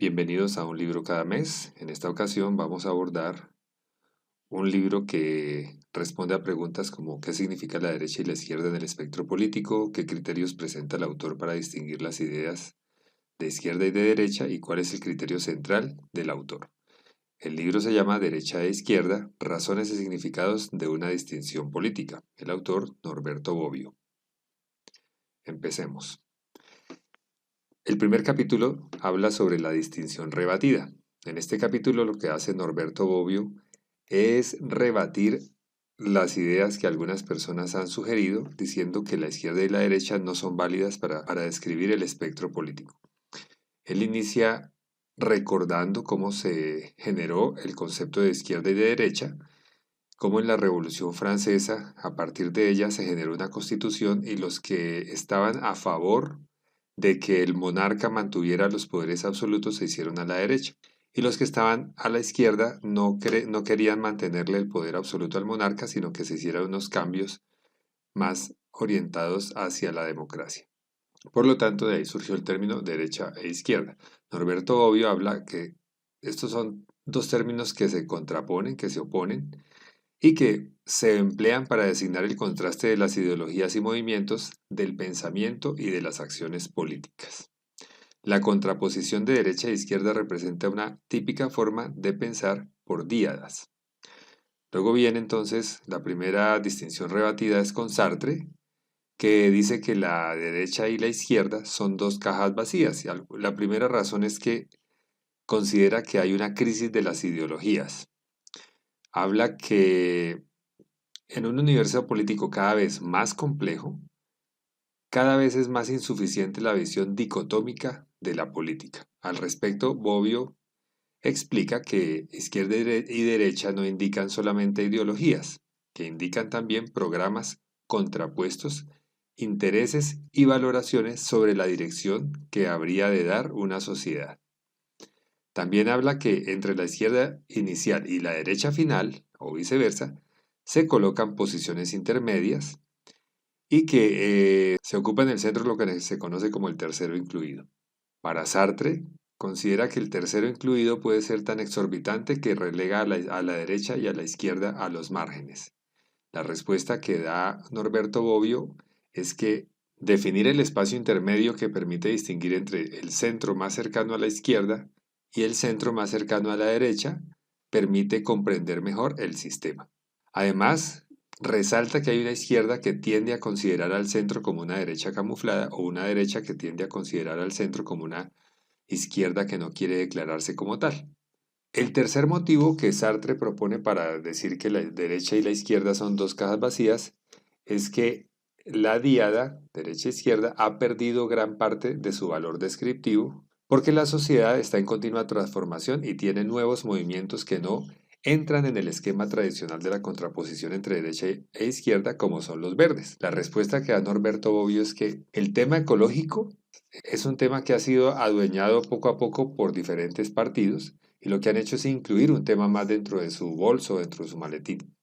Bienvenidos a Un libro cada mes. En esta ocasión vamos a abordar un libro que responde a preguntas como ¿qué significa la derecha y la izquierda en el espectro político? ¿Qué criterios presenta el autor para distinguir las ideas de izquierda y de derecha? ¿Y cuál es el criterio central del autor? El libro se llama Derecha e Izquierda, razones y significados de una distinción política. El autor Norberto Bobbio. Empecemos. El primer capítulo habla sobre la distinción rebatida. En este capítulo lo que hace Norberto Bobbio es rebatir las ideas que algunas personas han sugerido, diciendo que la izquierda y la derecha no son válidas para describir el espectro político. Él inicia recordando cómo se generó el concepto de izquierda y de derecha, cómo en la Revolución Francesa, a partir de ella, se generó una constitución y los que estaban a favor de que el monarca mantuviera los poderes absolutos se hicieron a la derecha. Y los que estaban a la izquierda no querían mantenerle el poder absoluto al monarca, sino que se hicieran unos cambios más orientados hacia la democracia. Por lo tanto, de ahí surgió el término derecha e izquierda. Norberto Bobbio habla que estos son dos términos que se contraponen, que se oponen, y que se emplean para designar el contraste de las ideologías y movimientos, del pensamiento y de las acciones políticas. La contraposición de derecha e izquierda representa una típica forma de pensar por díadas. Luego viene entonces la primera distinción rebatida es con Sartre, que dice que la derecha y la izquierda son dos cajas vacías. La primera razón es que considera que hay una crisis de las ideologías. Habla que en un universo político cada vez más complejo, cada vez es más insuficiente la visión dicotómica de la política. Al respecto, Bobbio explica que izquierda y derecha no indican solamente ideologías, que indican también programas contrapuestos, intereses y valoraciones sobre la dirección que habría de dar una sociedad. También habla que entre la izquierda inicial y la derecha final, o viceversa, se colocan posiciones intermedias y que se ocupa en el centro lo que se conoce como el tercero incluido. Para Sartre, considera que el tercero incluido puede ser tan exorbitante que relega a la derecha y a la izquierda a los márgenes. La respuesta que da Norberto Bobbio es que definir el espacio intermedio que permite distinguir entre el centro más cercano a la izquierda y el centro más cercano a la derecha permite comprender mejor el sistema. Además, resalta que hay una izquierda que tiende a considerar al centro como una derecha camuflada o una derecha que tiende a considerar al centro como una izquierda que no quiere declararse como tal. El tercer motivo que Sartre propone para decir que la derecha y la izquierda son dos cajas vacías es que la díada, derecha-izquierda, ha perdido gran parte de su valor descriptivo porque la sociedad está en continua transformación y tiene nuevos movimientos que no entran en el esquema tradicional de la contraposición entre derecha e izquierda como son los verdes. La respuesta que da Norberto Bobbio es que el tema ecológico es un tema que ha sido adueñado poco a poco por diferentes partidos y lo que han hecho es incluir un tema más dentro de su bolso, dentro de su maletín.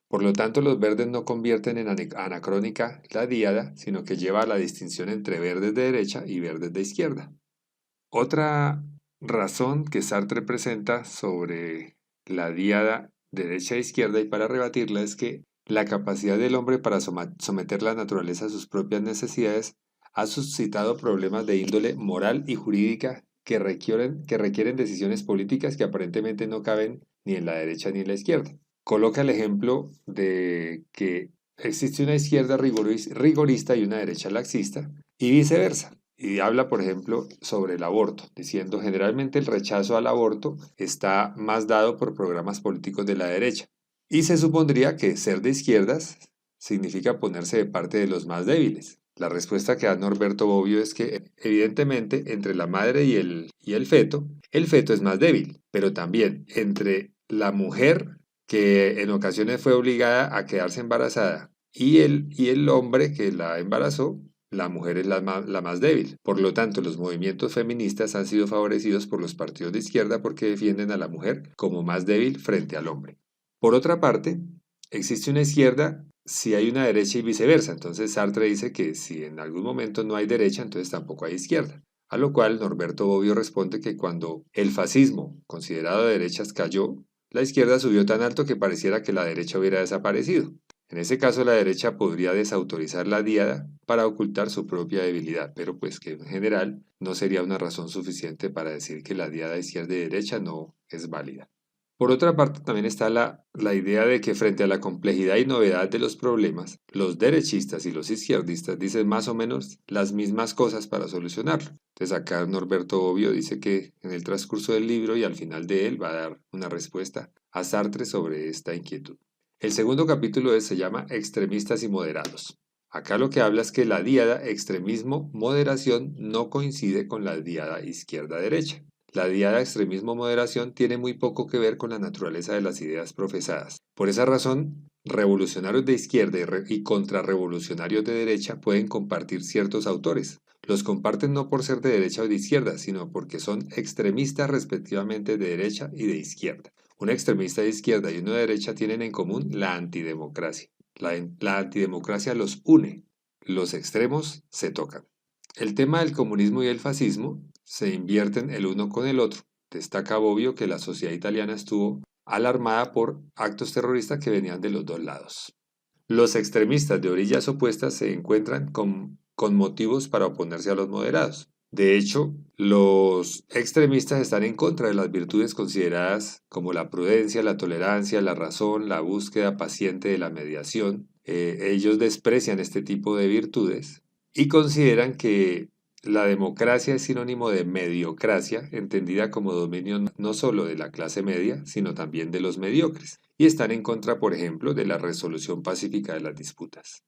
Por lo tanto, los verdes no convierten en anacrónica la díada, sino que lleva a la distinción entre verdes de derecha y verdes de izquierda. Otra razón que Sartre presenta sobre la díada derecha e izquierda y para rebatirla es que la capacidad del hombre para someter la naturaleza a sus propias necesidades ha suscitado problemas de índole moral y jurídica que requieren decisiones políticas que aparentemente no caben ni en la derecha ni en la izquierda. Coloca el ejemplo de que existe una izquierda rigorista y una derecha laxista y viceversa. Y habla, por ejemplo, sobre el aborto, diciendo generalmente el rechazo al aborto está más dado por programas políticos de la derecha. Y se supondría que ser de izquierdas significa ponerse de parte de los más débiles. La respuesta que da Norberto Bobbio es que evidentemente entre la madre y el feto es más débil, pero también entre la mujer que en ocasiones fue obligada a quedarse embarazada y el hombre que la embarazó, la mujer es la más débil. Por lo tanto, los movimientos feministas han sido favorecidos por los partidos de izquierda porque defienden a la mujer como más débil frente al hombre. Por otra parte, existe una izquierda si hay una derecha y viceversa. Entonces Sartre dice que si en algún momento no hay derecha, entonces tampoco hay izquierda. A lo cual Norberto Bobbio responde que cuando el fascismo, considerado de derechas, cayó, la izquierda subió tan alto que pareciera que la derecha hubiera desaparecido. En ese caso, la derecha podría desautorizar la diada para ocultar su propia debilidad, pero pues que en general no sería una razón suficiente para decir que la diada izquierda y derecha no es válida. Por otra parte, también está la idea de que frente a la complejidad y novedad de los problemas, los derechistas y los izquierdistas dicen más o menos las mismas cosas para solucionarlo. Entonces acá Norberto Bobbio dice que en el transcurso del libro y al final de él va a dar una respuesta a Sartre sobre esta inquietud. El segundo capítulo se llama Extremistas y moderados. Acá lo que habla es que la díada extremismo-moderación no coincide con la díada izquierda-derecha. La diada extremismo-moderación tiene muy poco que ver con la naturaleza de las ideas profesadas. Por esa razón, revolucionarios de izquierda y contrarrevolucionarios de derecha pueden compartir ciertos autores. Los comparten no por ser de derecha o de izquierda, sino porque son extremistas respectivamente de derecha y de izquierda. Un extremista de izquierda y uno de derecha tienen en común la antidemocracia. La antidemocracia los une. Los extremos se tocan. El tema del comunismo y el fascismo se invierten el uno con el otro. Destaca Bobbio que la sociedad italiana estuvo alarmada por actos terroristas que venían de los dos lados. Los extremistas de orillas opuestas se encuentran con motivos para oponerse a los moderados. De hecho, los extremistas están en contra de las virtudes consideradas como la prudencia, la tolerancia, la razón, la búsqueda paciente de la mediación. Ellos desprecian este tipo de virtudes y consideran que la democracia es sinónimo de mediocracia, entendida como dominio no solo de la clase media, sino también de los mediocres, y están en contra, por ejemplo, de la resolución pacífica de las disputas.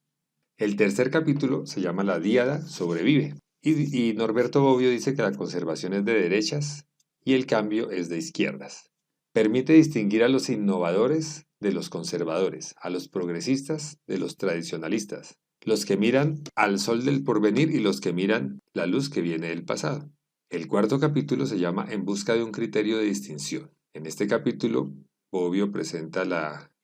El tercer capítulo se llama La Díada sobrevive, y Norberto Bobbio dice que la conservación es de derechas y el cambio es de izquierdas. Permite distinguir a los innovadores de los conservadores, a los progresistas de los tradicionalistas, los que miran al sol del porvenir y los que miran la luz que viene del pasado. El cuarto capítulo se llama En busca de un criterio de distinción. En este capítulo, Bobbio presenta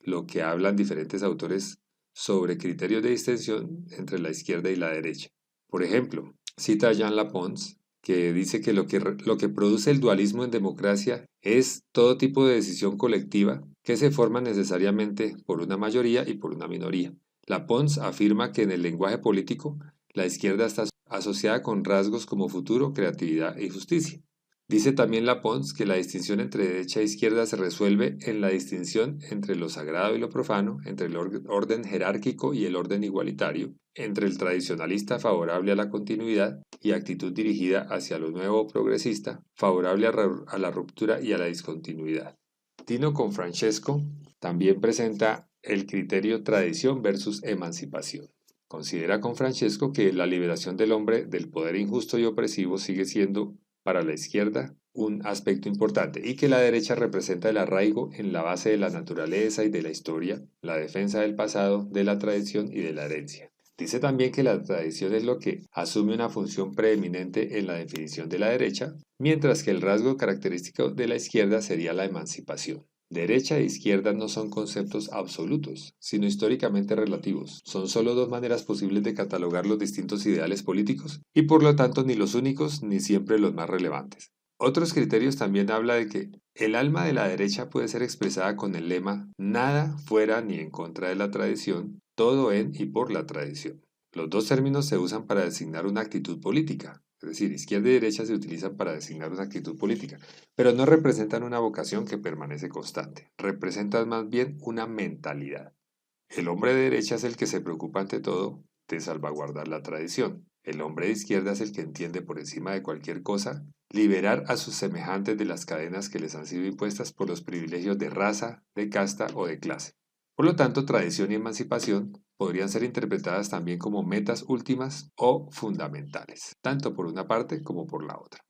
lo que hablan diferentes autores sobre criterios de distinción entre la izquierda y la derecha. Por ejemplo, cita a Jean Lapons, que dice que lo que produce el dualismo en democracia es todo tipo de decisión colectiva que se forma necesariamente por una mayoría y por una minoría. Lapons afirma que en el lenguaje político la izquierda está asociada con rasgos como futuro, creatividad y justicia. Dice también Lapons que la distinción entre derecha e izquierda se resuelve en la distinción entre lo sagrado y lo profano, entre el orden jerárquico y el orden igualitario, entre el tradicionalista favorable a la continuidad y actitud dirigida hacia lo nuevo progresista, favorable a la ruptura y a la discontinuidad. Tino Confrancesco también presenta el criterio tradición versus emancipación. Considera Confrancesco que la liberación del hombre del poder injusto y opresivo sigue siendo para la izquierda un aspecto importante y que la derecha representa el arraigo en la base de la naturaleza y de la historia, la defensa del pasado, de la tradición y de la herencia. Dice también que la tradición es lo que asume una función preeminente en la definición de la derecha, mientras que el rasgo característico de la izquierda sería la emancipación. Derecha e izquierda no son conceptos absolutos, sino históricamente relativos. Son solo dos maneras posibles de catalogar los distintos ideales políticos y por lo tanto ni los únicos ni siempre los más relevantes. Otros criterios también habla de que el alma de la derecha puede ser expresada con el lema nada fuera ni en contra de la tradición, todo en y por la tradición. Los dos términos se usan para designar una actitud política, es decir, izquierda y derecha se utilizan para designar una actitud política, pero no representan una vocación que permanece constante, representan más bien una mentalidad. El hombre de derecha es el que se preocupa ante todo de salvaguardar la tradición. El hombre de izquierda es el que entiende por encima de cualquier cosa liberar a sus semejantes de las cadenas que les han sido impuestas por los privilegios de raza, de casta o de clase. Por lo tanto, tradición y emancipación podrían ser interpretadas también como metas últimas o fundamentales, tanto por una parte como por la otra.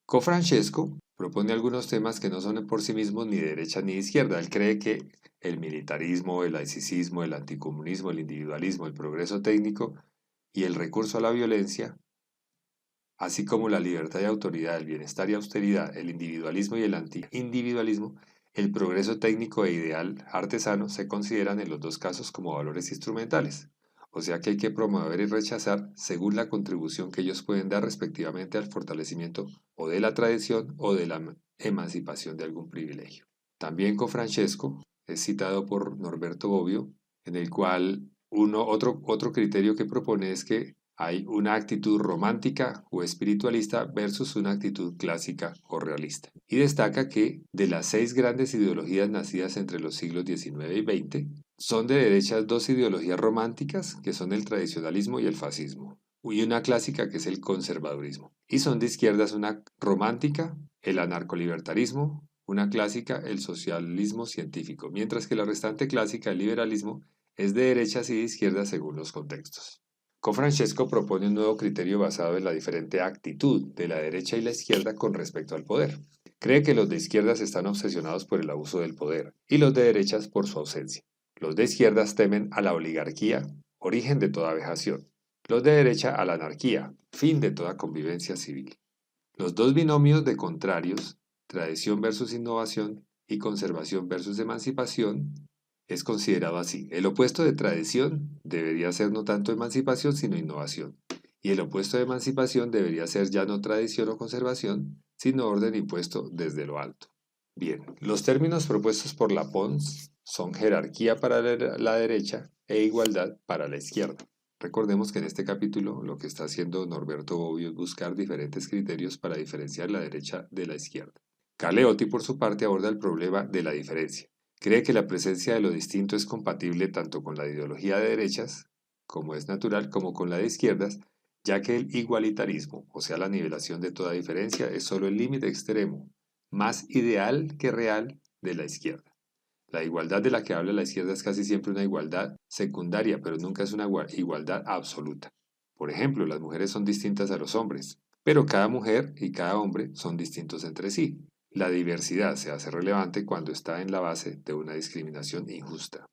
Cofrancesco propone algunos temas que no son por sí mismos ni de derecha ni de izquierda. Él cree que el militarismo, el laicismo, el anticomunismo, el individualismo, el progreso técnico y el recurso a la violencia, así como la libertad y autoridad, el bienestar y austeridad, el individualismo y el antiindividualismo, el progreso técnico e ideal artesano se consideran en los dos casos como valores instrumentales. o sea que hay que promover y rechazar según la contribución que ellos pueden dar respectivamente al fortalecimiento o de la tradición o de la emancipación de algún privilegio. También Cofrancesco es citado por Norberto Bobbio, en el cual otro criterio que propone es que hay una actitud romántica o espiritualista versus una actitud clásica o realista. Y destaca que de las 6 grandes ideologías nacidas entre los siglos XIX y XX, son de derechas 2 ideologías románticas, que son el tradicionalismo y el fascismo, y una clásica que es el conservadurismo. Y son de izquierdas una romántica, el anarcolibertarismo, una clásica, el socialismo científico, mientras que la restante clásica, el liberalismo, es de derechas y de izquierdas según los contextos. Cofrancesco propone un nuevo criterio basado en la diferente actitud de la derecha y la izquierda con respecto al poder. Cree que los de izquierdas están obsesionados por el abuso del poder y los de derechas por su ausencia. Los de izquierdas temen a la oligarquía, origen de toda vejación. Los de derecha a la anarquía, fin de toda convivencia civil. Los dos binomios de contrarios, tradición versus innovación y conservación versus emancipación, es considerado así. El opuesto de tradición debería ser no tanto emancipación, sino innovación. Y el opuesto de emancipación debería ser ya no tradición o conservación, sino orden impuesto desde lo alto. Bien, los términos propuestos por la Pons son jerarquía para la derecha e igualdad para la izquierda. Recordemos que en este capítulo lo que está haciendo Norberto Bobbio es buscar diferentes criterios para diferenciar la derecha de la izquierda. Galeotti, por su parte, aborda el problema de la diferencia. Cree que la presencia de lo distinto es compatible tanto con la ideología de derechas, como es natural, como con la de izquierdas, ya que el igualitarismo, o sea, la nivelación de toda diferencia, es solo el límite extremo, más ideal que real, de la izquierda. La igualdad de la que habla la izquierda es casi siempre una igualdad secundaria, pero nunca es una igualdad absoluta. Por ejemplo, las mujeres son distintas a los hombres, pero cada mujer y cada hombre son distintos entre sí. La diversidad se hace relevante cuando está en la base de una discriminación injusta.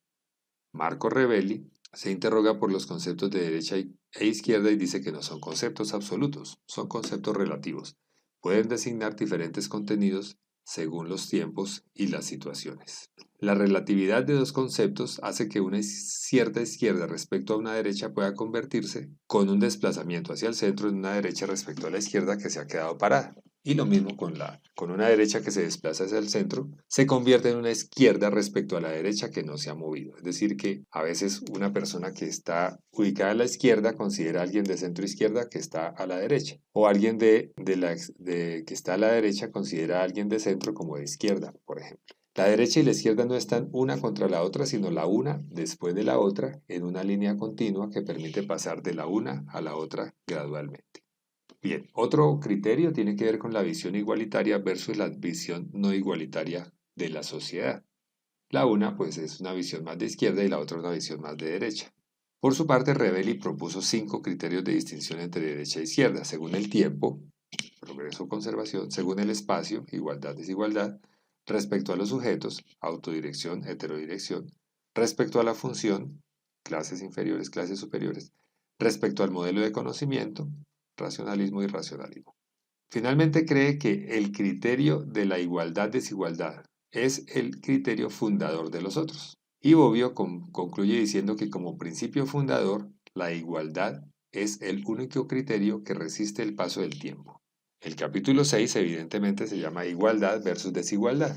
Marco Rebelli se interroga por los conceptos de derecha e izquierda y dice que no son conceptos absolutos, son conceptos relativos. Pueden designar diferentes contenidos según los tiempos y las situaciones. La relatividad de dos conceptos hace que una cierta izquierda respecto a una derecha pueda convertirse con un desplazamiento hacia el centro en una derecha respecto a la izquierda que se ha quedado parada. Y lo mismo con una derecha que se desplaza hacia el centro, se convierte en una izquierda respecto a la derecha que no se ha movido. Es decir, que a veces una persona que está ubicada a la izquierda considera a alguien de centro izquierda que está a la derecha. O alguien que está a la derecha considera a alguien de centro como de izquierda, por ejemplo. La derecha y la izquierda no están una contra la otra, sino la una después de la otra en una línea continua que permite pasar de la una a la otra gradualmente. Bien, otro criterio tiene que ver con la visión igualitaria versus la visión no igualitaria de la sociedad. La una, pues, es una visión más de izquierda y la otra una visión más de derecha. Por su parte, Rebelli propuso 5 criterios de distinción entre derecha e izquierda, según el tiempo, progreso o conservación, según el espacio, igualdad, desigualdad, respecto a los sujetos, autodirección, heterodirección, respecto a la función, clases inferiores, clases superiores, respecto al modelo de conocimiento, racionalismo y racionalismo. Finalmente cree que el criterio de la igualdad-desigualdad es el criterio fundador de los otros. Y Bobbio concluye diciendo que como principio fundador, la igualdad es el único criterio que resiste el paso del tiempo. El capítulo 6 evidentemente se llama igualdad versus desigualdad.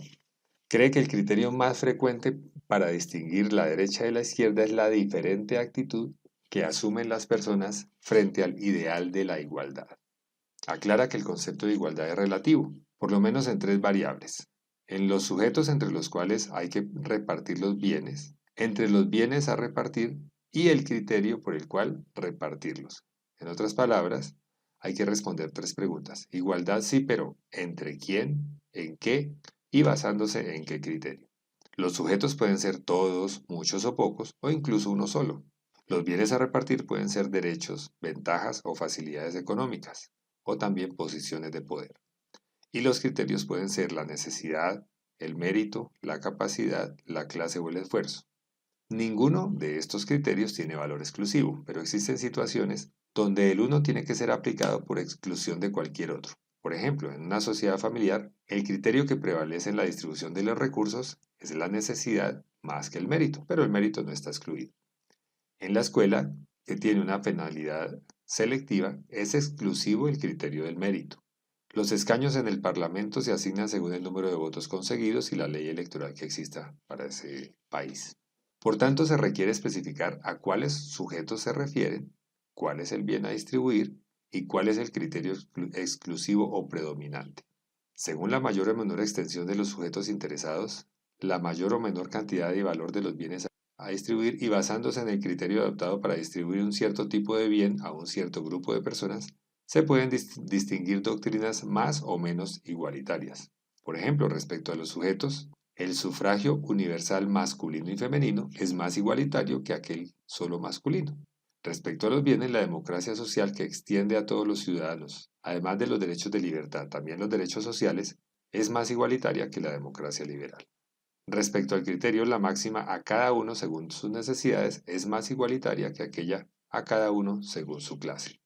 Cree que el criterio más frecuente para distinguir la derecha de la izquierda es la diferente actitud que asumen las personas frente al ideal de la igualdad. Aclara que el concepto de igualdad es relativo, por lo menos en 3 variables. En los sujetos entre los cuales hay que repartir los bienes, entre los bienes a repartir y el criterio por el cual repartirlos. En otras palabras, hay que responder 3 preguntas. Igualdad sí, pero ¿entre quién? ¿En qué? Y basándose en qué criterio. Los sujetos pueden ser todos, muchos o pocos, o incluso uno solo. Los bienes a repartir pueden ser derechos, ventajas o facilidades económicas, o también posiciones de poder. Y los criterios pueden ser la necesidad, el mérito, la capacidad, la clase o el esfuerzo. Ninguno de estos criterios tiene valor exclusivo, pero existen situaciones donde el uno tiene que ser aplicado por exclusión de cualquier otro. Por ejemplo, en una sociedad familiar, el criterio que prevalece en la distribución de los recursos es la necesidad más que el mérito, pero el mérito no está excluido. En la escuela, que tiene una penalidad selectiva, es exclusivo el criterio del mérito. Los escaños en el Parlamento se asignan según el número de votos conseguidos y la ley electoral que exista para ese país. Por tanto, se requiere especificar a cuáles sujetos se refieren, cuál es el bien a distribuir y cuál es el criterio exclusivo o predominante. Según la mayor o menor extensión de los sujetos interesados, la mayor o menor cantidad y valor de los bienes a distribuir y basándose en el criterio adoptado para distribuir un cierto tipo de bien a un cierto grupo de personas, se pueden distinguir doctrinas más o menos igualitarias. Por ejemplo, respecto a los sujetos, el sufragio universal masculino y femenino es más igualitario que aquel solo masculino. Respecto a los bienes, la democracia social que extiende a todos los ciudadanos, además de los derechos de libertad, también los derechos sociales, es más igualitaria que la democracia liberal. Respecto al criterio, la máxima a cada uno según sus necesidades es más igualitaria que aquella a cada uno según su clase.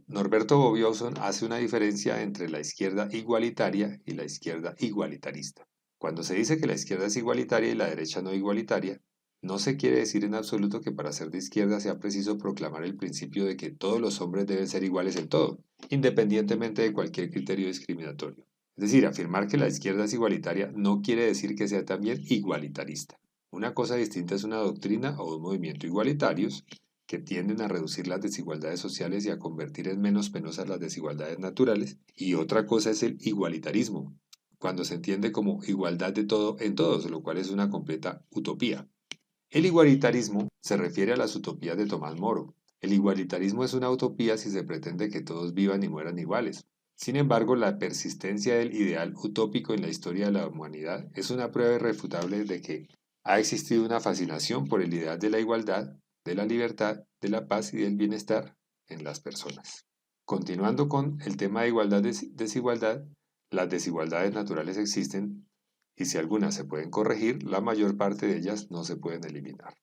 Norberto Bobbio hace una diferencia entre la izquierda igualitaria y la izquierda igualitarista. Cuando se dice que la izquierda es igualitaria y la derecha no igualitaria, no se quiere decir en absoluto que para ser de izquierda sea preciso proclamar el principio de que todos los hombres deben ser iguales en todo, independientemente de cualquier criterio discriminatorio. Es decir, afirmar que la izquierda es igualitaria no quiere decir que sea también igualitarista. Una cosa distinta es una doctrina o un movimiento igualitarios que tienden a reducir las desigualdades sociales y a convertir en menos penosas las desigualdades naturales, y otra cosa es el igualitarismo, cuando se entiende como igualdad de todo en todos, lo cual es una completa utopía. El igualitarismo se refiere a las utopías de Tomás Moro. El igualitarismo es una utopía si se pretende que todos vivan y mueran iguales. Sin embargo, la persistencia del ideal utópico en la historia de la humanidad es una prueba irrefutable de que ha existido una fascinación por el ideal de la igualdad, de la libertad, de la paz y del bienestar en las personas. Continuando con el tema de igualdad-desigualdad, las desigualdades naturales existen y si algunas se pueden corregir, la mayor parte de ellas no se pueden eliminar.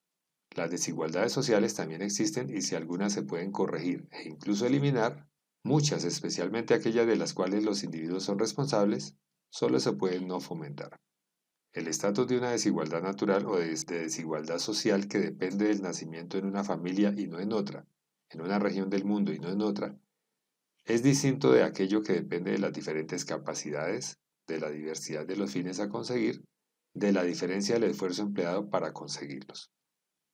Las desigualdades sociales también existen y si algunas se pueden corregir e incluso eliminar, muchas, especialmente aquellas de las cuales los individuos son responsables, solo se pueden no fomentar. El estatus de una desigualdad natural o de desigualdad social que depende del nacimiento en una familia y no en otra, en una región del mundo y no en otra, es distinto de aquello que depende de las diferentes capacidades, de la diversidad de los fines a conseguir, de la diferencia del esfuerzo empleado para conseguirlos.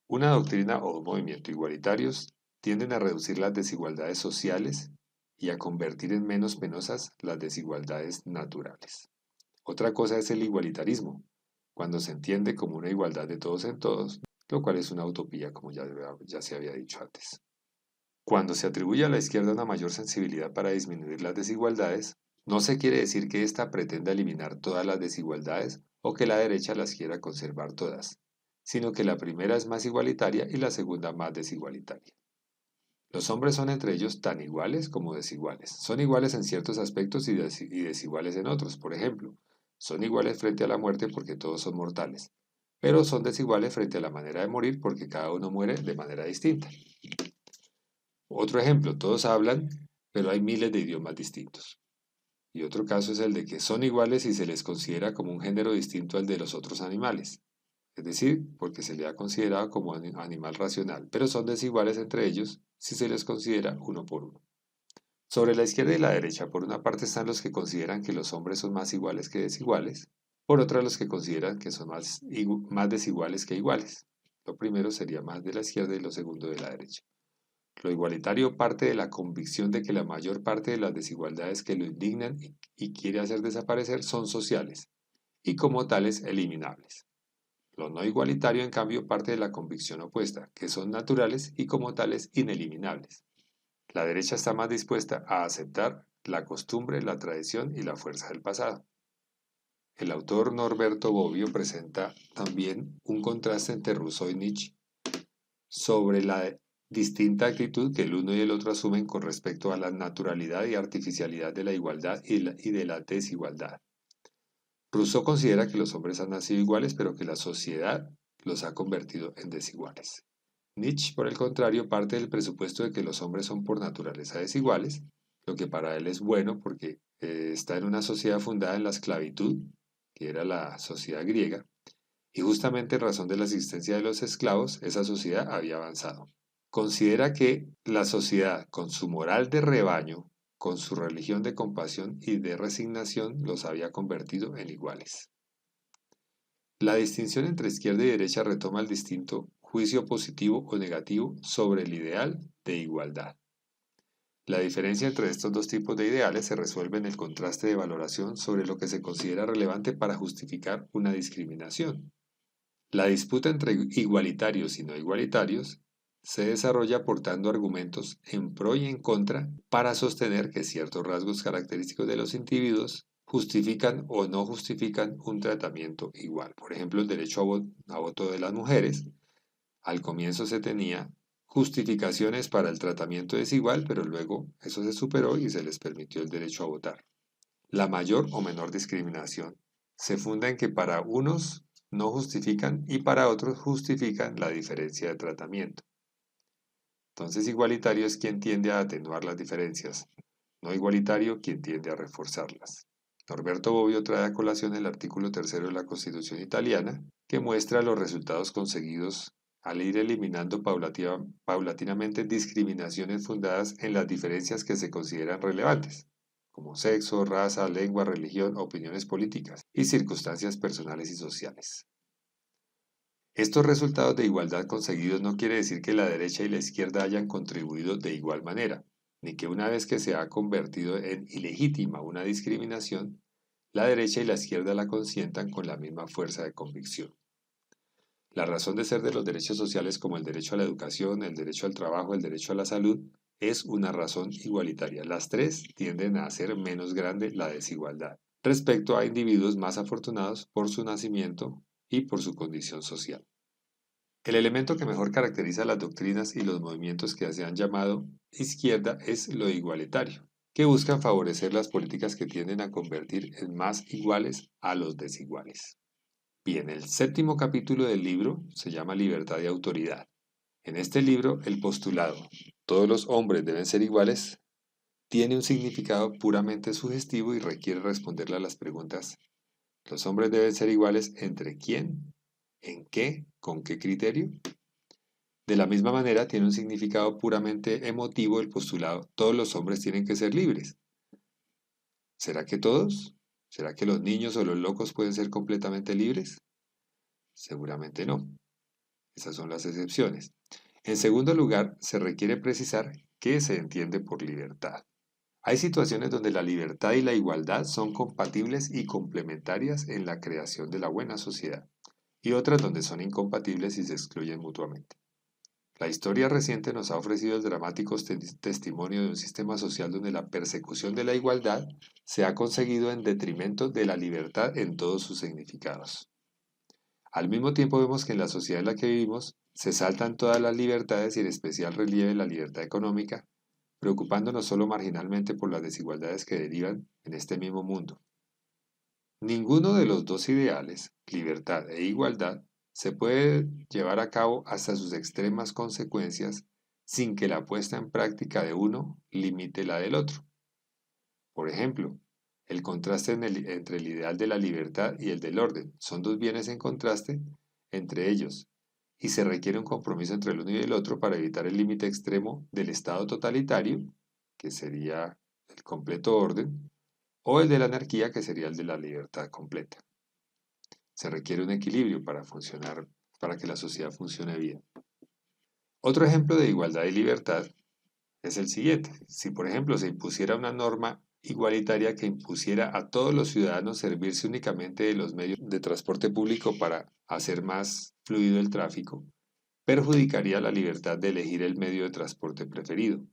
Una doctrina o un movimiento igualitarios tienden a reducir las desigualdades sociales y a convertir en menos penosas las desigualdades naturales. Otra cosa es el igualitarismo, cuando se entiende como una igualdad de todos en todos, lo cual es una utopía, como ya se había dicho antes. Cuando se atribuye a la izquierda una mayor sensibilidad para disminuir las desigualdades, no se quiere decir que ésta pretenda eliminar todas las desigualdades o que la derecha las quiera conservar todas, sino que la primera es más igualitaria y la segunda más desigualitaria. Los hombres son entre ellos tan iguales como desiguales. Son iguales en ciertos aspectos y desiguales en otros. Por ejemplo, son iguales frente a la muerte porque todos son mortales, pero son desiguales frente a la manera de morir porque cada uno muere de manera distinta. Otro ejemplo, todos hablan, pero hay miles de idiomas distintos. Y otro caso es el de que son iguales si se les considera como un género distinto al de los otros animales, es decir, porque se le ha considerado como animal racional, pero son desiguales entre ellos si se les considera uno por uno. Sobre la izquierda y la derecha, por una parte están los que consideran que los hombres son más iguales que desiguales, por otra los que consideran que son más desiguales que iguales. Lo primero sería más de la izquierda y lo segundo de la derecha. Lo igualitario parte de la convicción de que la mayor parte de las desigualdades que lo indignan y quiere hacer desaparecer son sociales, y como tales eliminables. Lo no igualitario, en cambio, parte de la convicción opuesta, que son naturales y como tales ineliminables. La derecha está más dispuesta a aceptar la costumbre, la tradición y la fuerza del pasado. El autor Norberto Bobbio presenta también un contraste entre Rousseau y Nietzsche sobre la distinta actitud que el uno y el otro asumen con respecto a la naturalidad y artificialidad de la igualdad y de la desigualdad. Rousseau considera que los hombres han nacido iguales, pero que la sociedad los ha convertido en desiguales. Nietzsche, por el contrario, parte del presupuesto de que los hombres son por naturaleza desiguales, lo que para él es bueno porque está en una sociedad fundada en la esclavitud, que era la sociedad griega, y justamente en razón de la existencia de los esclavos, esa sociedad había avanzado. Considera que la sociedad, con su moral de rebaño, con su religión de compasión y de resignación, los había convertido en iguales. La distinción entre izquierda y derecha retoma el distinto juicio positivo o negativo sobre el ideal de igualdad. La diferencia entre estos dos tipos de ideales se resuelve en el contraste de valoración sobre lo que se considera relevante para justificar una discriminación. La disputa entre igualitarios y no igualitarios se desarrolla aportando argumentos en pro y en contra para sostener que ciertos rasgos característicos de los individuos justifican o no justifican un tratamiento igual. Por ejemplo, el derecho a voto de las mujeres. Al comienzo se tenía justificaciones para el tratamiento desigual, pero luego eso se superó y se les permitió el derecho a votar. La mayor o menor discriminación se funda en que para unos no justifican y para otros justifican la diferencia de tratamiento. Entonces, igualitario es quien tiende a atenuar las diferencias, no igualitario quien tiende a reforzarlas. Norberto Bobbio trae a colación el artículo 3 de la Constitución italiana, que muestra los resultados conseguidos al ir eliminando paulatinamente discriminaciones fundadas en las diferencias que se consideran relevantes, como sexo, raza, lengua, religión, opiniones políticas y circunstancias personales y sociales. Estos resultados de igualdad conseguidos no quiere decir que la derecha y la izquierda hayan contribuido de igual manera, ni que una vez que se ha convertido en ilegítima una discriminación, la derecha y la izquierda la consientan con la misma fuerza de convicción. La razón de ser de los derechos sociales como el derecho a la educación, el derecho al trabajo, el derecho a la salud, es una razón igualitaria. Las tres tienden a hacer menos grande la desigualdad respecto a individuos más afortunados por su nacimiento y por su condición social. El elemento que mejor caracteriza las doctrinas y los movimientos que se han llamado izquierda es lo igualitario, que buscan favorecer las políticas que tienden a convertir en más iguales a los desiguales. Bien, el séptimo capítulo del libro se llama Libertad y Autoridad. En este libro, el postulado, todos los hombres deben ser iguales, tiene un significado puramente sugestivo y requiere responderle a las preguntas, ¿los hombres deben ser iguales entre quién? ¿En qué? ¿Con qué criterio? De la misma manera, tiene un significado puramente emotivo el postulado, todos los hombres tienen que ser libres. ¿Será que todos? ¿Será que los niños o los locos pueden ser completamente libres? Seguramente no. Esas son las excepciones. En segundo lugar, se requiere precisar qué se entiende por libertad. Hay situaciones donde la libertad y la igualdad son compatibles y complementarias en la creación de la buena sociedad, y otras donde son incompatibles y se excluyen mutuamente. La historia reciente nos ha ofrecido el dramático testimonio de un sistema social donde la persecución de la igualdad se ha conseguido en detrimento de la libertad en todos sus significados. Al mismo tiempo vemos que en la sociedad en la que vivimos se saltan todas las libertades y en especial relieve la libertad económica, preocupándonos solo marginalmente por las desigualdades que derivan en este mismo mundo. Ninguno de los dos ideales, libertad e igualdad, se puede llevar a cabo hasta sus extremas consecuencias sin que la puesta en práctica de uno limite la del otro. Por ejemplo, el contraste entre el ideal de la libertad y el del orden son dos bienes en contraste entre ellos, y se requiere un compromiso entre el uno y el otro para evitar el límite extremo del Estado totalitario, que sería el completo orden, o el de la anarquía, que sería el de la libertad completa. Se requiere un equilibrio para funcionar, para que la sociedad funcione bien. Otro ejemplo de igualdad y libertad es el siguiente. Si, por ejemplo, se impusiera una norma igualitaria que impusiera a todos los ciudadanos servirse únicamente de los medios de transporte público para hacer más fluido el tráfico, perjudicaría la libertad de elegir el medio de transporte preferido.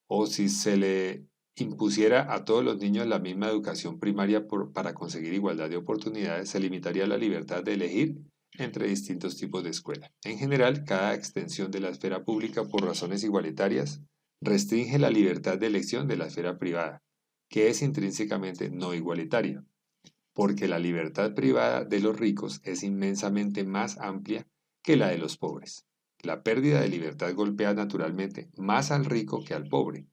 O si se le impusiera a todos los niños la misma educación primaria para conseguir igualdad de oportunidades, se limitaría la libertad de elegir entre distintos tipos de escuela. En general, cada extensión de la esfera pública por razones igualitarias restringe la libertad de elección de la esfera privada, que es intrínsecamente no igualitaria, porque la libertad privada de los ricos es inmensamente más amplia que la de los pobres. La pérdida de libertad golpea naturalmente más al rico que al pobre,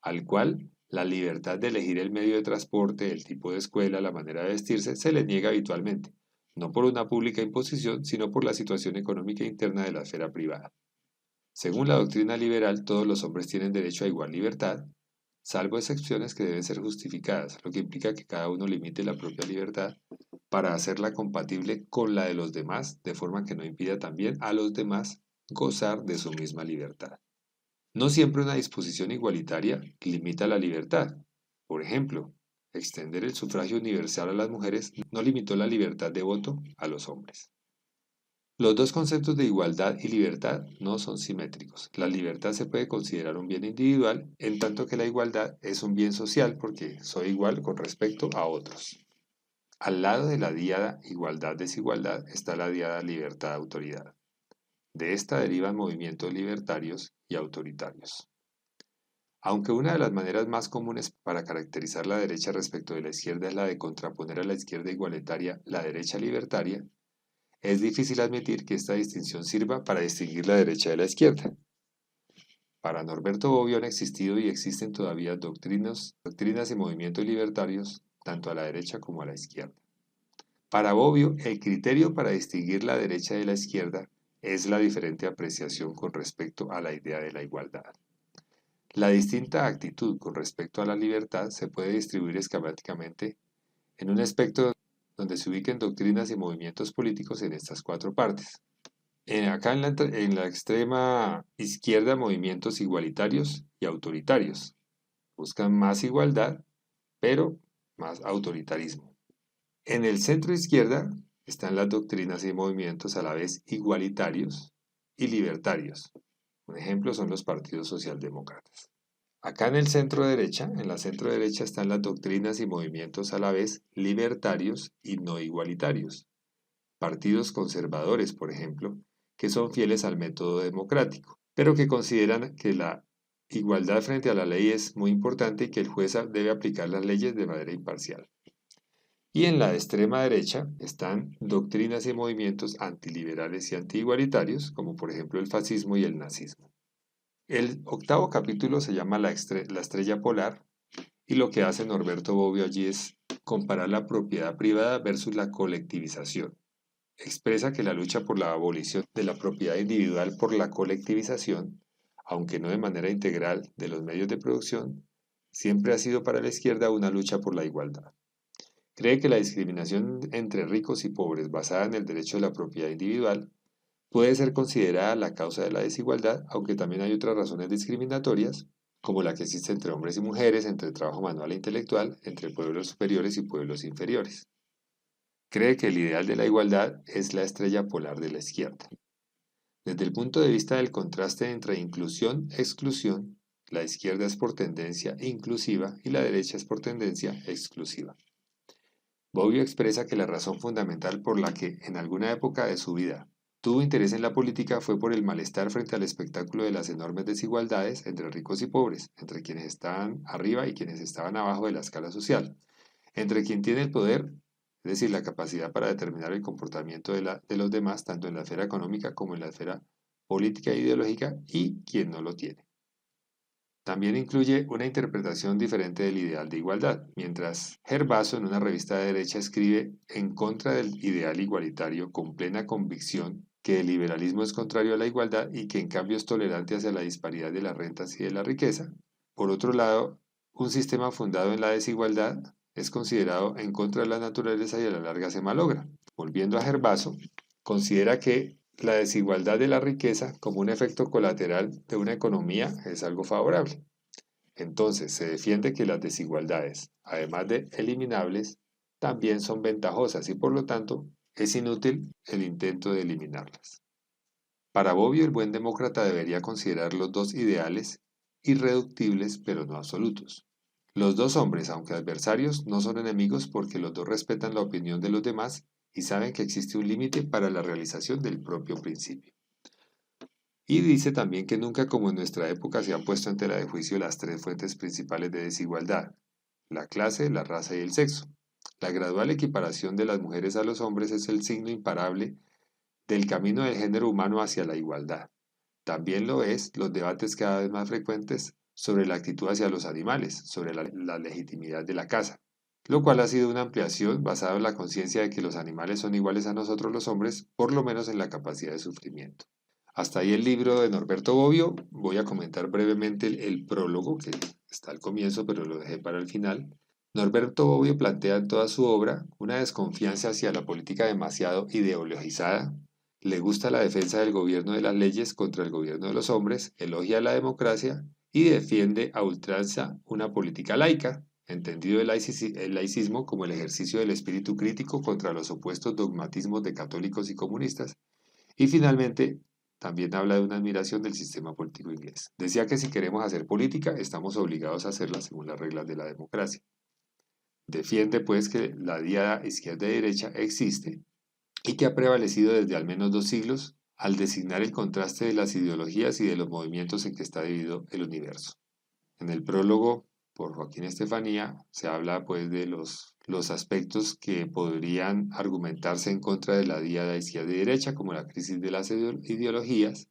al cual la libertad de elegir el medio de transporte, el tipo de escuela, la manera de vestirse, se le niega habitualmente, no por una pública imposición, sino por la situación económica interna de la esfera privada. Según la doctrina liberal, todos los hombres tienen derecho a igual libertad, salvo excepciones que deben ser justificadas, lo que implica que cada uno limite la propia libertad para hacerla compatible con la de los demás, de forma que no impida también a los demás gozar de su misma libertad. No siempre una disposición igualitaria limita la libertad. Por ejemplo, extender el sufragio universal a las mujeres no limitó la libertad de voto a los hombres. Los dos conceptos de igualdad y libertad no son simétricos. La libertad se puede considerar un bien individual, en tanto que la igualdad es un bien social porque soy igual con respecto a otros. Al lado de la diada igualdad-desigualdad está la diada libertad-autoridad. De esta derivan movimientos libertarios y autoritarios. Aunque una de las maneras más comunes para caracterizar la derecha respecto de la izquierda es la de contraponer a la izquierda igualitaria la derecha libertaria, es difícil admitir que esta distinción sirva para distinguir la derecha de la izquierda. Para Norberto Bobbio han existido y existen todavía doctrinas y movimientos libertarios tanto a la derecha como a la izquierda. Para Bobbio, el criterio para distinguir la derecha de la izquierda es la diferente apreciación con respecto a la idea de la igualdad. La distinta actitud con respecto a la libertad se puede distribuir esquemáticamente en un espectro donde se ubiquen doctrinas y movimientos políticos en estas cuatro partes. Acá en la extrema izquierda, movimientos igualitarios y autoritarios. Buscan más igualdad, pero más autoritarismo. En el centro izquierda están las doctrinas y movimientos a la vez igualitarios y libertarios. Un ejemplo son los partidos socialdemócratas. Acá en la centro derecha están las doctrinas y movimientos a la vez libertarios y no igualitarios. Partidos conservadores, por ejemplo, que son fieles al método democrático, pero que consideran que la igualdad frente a la ley es muy importante y que el juez debe aplicar las leyes de manera imparcial. Y en la extrema derecha están doctrinas y movimientos antiliberales y antiigualitarios, como por ejemplo el fascismo y el nazismo. El octavo capítulo se llama la estrella polar y lo que hace Norberto Bobbio allí es comparar la propiedad privada versus la colectivización. Expresa que la lucha por la abolición de la propiedad individual por la colectivización, aunque no de manera integral de los medios de producción, siempre ha sido para la izquierda una lucha por la igualdad. Cree que la discriminación entre ricos y pobres basada en el derecho de la propiedad individual puede ser considerada la causa de la desigualdad, aunque también hay otras razones discriminatorias, como la que existe entre hombres y mujeres, entre trabajo manual e intelectual, entre pueblos superiores y pueblos inferiores. Cree que el ideal de la igualdad es la estrella polar de la izquierda. Desde el punto de vista del contraste entre inclusión e exclusión, la izquierda es por tendencia inclusiva y la derecha es por tendencia exclusiva. Bobbio expresa que la razón fundamental por la que en alguna época de su vida tuvo interés en la política fue por el malestar frente al espectáculo de las enormes desigualdades entre ricos y pobres, entre quienes estaban arriba y quienes estaban abajo de la escala social, entre quien tiene el poder, es decir, la capacidad para determinar el comportamiento de los demás, tanto en la esfera económica como en la esfera política e ideológica, y quien no lo tiene. También incluye una interpretación diferente del ideal de igualdad, mientras Gervaso en una revista de derecha escribe en contra del ideal igualitario con plena convicción que el liberalismo es contrario a la igualdad y que en cambio es tolerante hacia la disparidad de las rentas y de la riqueza. Por otro lado, un sistema fundado en la desigualdad es considerado en contra de la naturaleza y a la larga se malogra. Volviendo a Gervaso, considera que la desigualdad de la riqueza como un efecto colateral de una economía es algo favorable. Entonces se defiende que las desigualdades, además de eliminables, también son ventajosas y por lo tanto es inútil el intento de eliminarlas. Para Bobbio, el buen demócrata debería considerar los dos ideales irreductibles pero no absolutos. Los dos hombres, aunque adversarios, no son enemigos porque los dos respetan la opinión de los demás y saben que existe un límite para la realización del propio principio. Y dice también que nunca como en nuestra época se han puesto en tela de juicio las tres fuentes principales de desigualdad: la clase, la raza y el sexo. La gradual equiparación de las mujeres a los hombres es el signo imparable del camino del género humano hacia la igualdad. También lo es los debates cada vez más frecuentes sobre la actitud hacia los animales, sobre la legitimidad de la caza, lo cual ha sido una ampliación basada en la conciencia de que los animales son iguales a nosotros los hombres, por lo menos en la capacidad de sufrimiento. Hasta ahí el libro de Norberto Bobbio. Voy a comentar brevemente el prólogo, que está al comienzo, pero lo dejé para el final. Norberto Bobbio plantea en toda su obra una desconfianza hacia la política demasiado ideologizada. Le gusta la defensa del gobierno de las leyes contra el gobierno de los hombres, elogia la democracia y defiende a ultranza una política laica, entendido el laicismo como el ejercicio del espíritu crítico contra los opuestos dogmatismos de católicos y comunistas. Y finalmente, también habla de una admiración del sistema político inglés. Decía que si queremos hacer política, estamos obligados a hacerla según las reglas de la democracia. Defiende pues que la diada izquierda-derecha existe y que ha prevalecido desde al menos 2 siglos al designar el contraste de las ideologías y de los movimientos en que está dividido el universo. En el prólogo por Joaquín Estefanía se habla pues de los aspectos que podrían argumentarse en contra de la diada izquierda y derecha, como la crisis de las ideologías,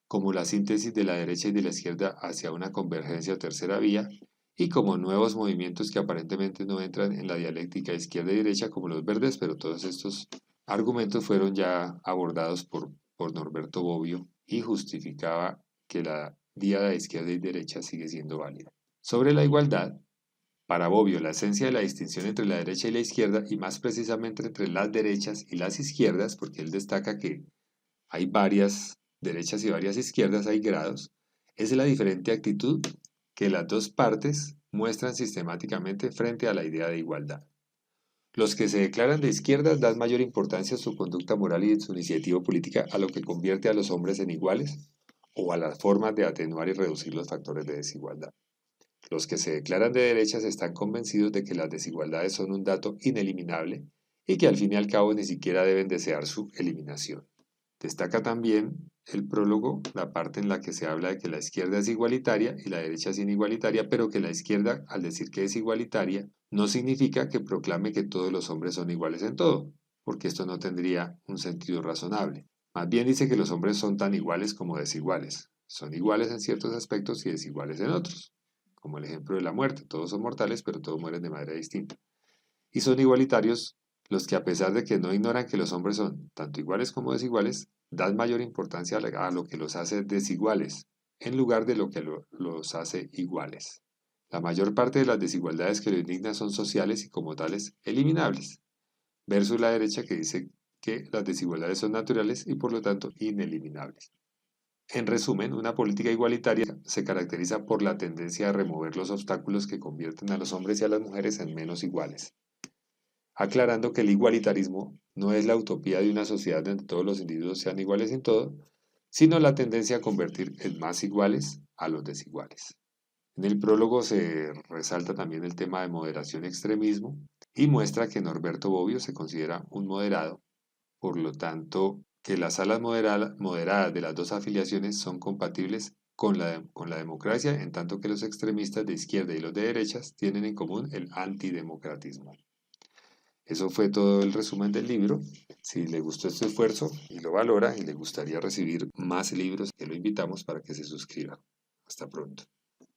como la síntesis de la derecha y de la izquierda hacia una convergencia o tercera vía, y como nuevos movimientos que aparentemente no entran en la dialéctica izquierda y derecha como los verdes, pero todos estos argumentos fueron ya abordados por Norberto Bobbio y justificaba que la diada de izquierda y derecha sigue siendo válida. Sobre la igualdad, para Bobbio la esencia de la distinción entre la derecha y la izquierda, y más precisamente entre las derechas y las izquierdas, porque él destaca que hay varias derechas y varias izquierdas, hay grados, es la diferente actitud que las dos partes muestran sistemáticamente frente a la idea de igualdad. Los que se declaran de izquierdas dan mayor importancia a su conducta moral y en su iniciativa política a lo que convierte a los hombres en iguales o a las formas de atenuar y reducir los factores de desigualdad. Los que se declaran de derechas están convencidos de que las desigualdades son un dato ineliminable y que al fin y al cabo ni siquiera deben desear su eliminación. Destaca también el prólogo la parte en la que se habla de que la izquierda es igualitaria y la derecha es inigualitaria, pero que la izquierda, al decir que es igualitaria, no significa que proclame que todos los hombres son iguales en todo, porque esto no tendría un sentido razonable. Más bien dice que los hombres son tan iguales como desiguales. Son iguales en ciertos aspectos y desiguales en otros, como el ejemplo de la muerte. Todos son mortales, pero todos mueren de manera distinta. Y son igualitarios los que, a pesar de que no ignoran que los hombres son tanto iguales como desiguales, dan mayor importancia a lo que los hace desiguales, en lugar de lo que los hace iguales. La mayor parte de las desigualdades que lo indignan son sociales y como tales eliminables, versus la derecha que dice que las desigualdades son naturales y por lo tanto ineliminables. En resumen, una política igualitaria se caracteriza por la tendencia a remover los obstáculos que convierten a los hombres y a las mujeres en menos iguales, aclarando que el igualitarismo no es la utopía de una sociedad donde todos los individuos sean iguales en todo, sino la tendencia a convertir en más iguales a los desiguales. En el prólogo se resalta también el tema de moderación y extremismo y muestra que Norberto Bobbio se considera un moderado, por lo tanto que las alas moderadas de las dos afiliaciones son compatibles con la democracia, en tanto que los extremistas de izquierda y los de derechas tienen en común el antidemocratismo. Eso fue todo el resumen del libro. Si le gustó este esfuerzo y lo valora y le gustaría recibir más libros, que lo invitamos para que se suscriba. Hasta pronto.